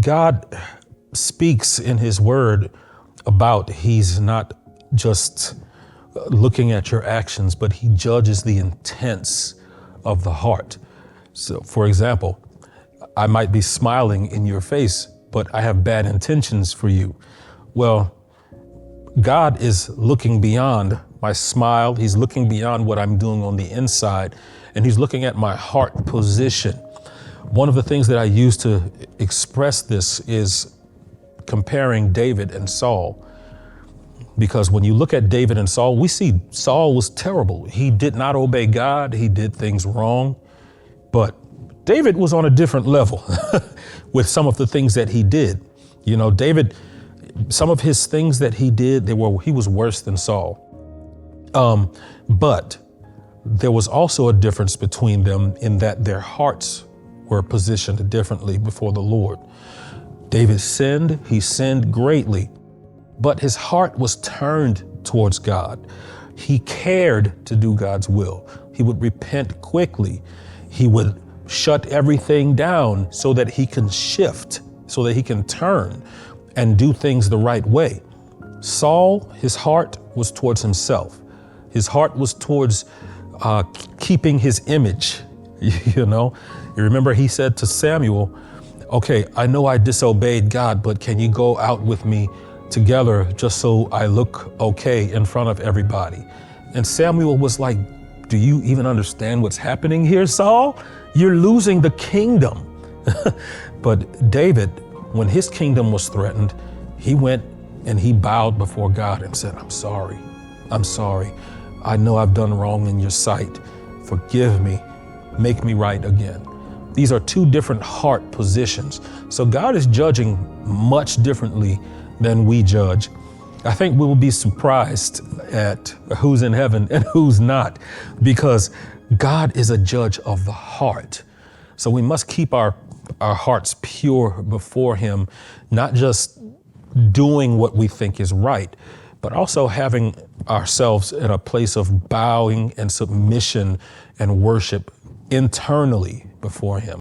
God speaks in his word about he's not just looking at your actions, but he judges the intents of the heart. So, for example, I might be smiling in your face, but I have bad intentions for you. Well, God is looking beyond my smile. He's looking beyond what I'm doing on the inside, and he's looking at my heart position. One of the things that I use to express this is comparing David and Saul. Because when you look at David and Saul, we see Saul was terrible. He did not obey God. He did things wrong. But David was on a different level with some of the things that he did. You know, David, some of his things that he did, he was worse than Saul. But there was also a difference between them in that their hearts were positioned differently before the Lord. David sinned. He sinned greatly. But his heart was turned towards God. He cared to do God's will. He would repent quickly. He would shut everything down so that he can shift, so that he can turn and do things the right way. Saul, his heart was towards himself. His heart was towards keeping his image. You know, you remember he said to Samuel, okay, I know I disobeyed God, but can you go out with me together just so I look okay in front of everybody? And Samuel was like, do you even understand what's happening here, Saul? You're losing the kingdom. But David, when his kingdom was threatened, he went and he bowed before God and said, I'm sorry. I'm sorry. I know I've done wrong in your sight. Forgive me. Make me right again. These are two different heart positions. So God is judging much differently than we judge. I think we will be surprised at who's in heaven and who's not, because God is a judge of the heart. So we must keep our hearts pure before him, not just doing what we think is right, but also having ourselves in a place of bowing and submission and worship internally before him.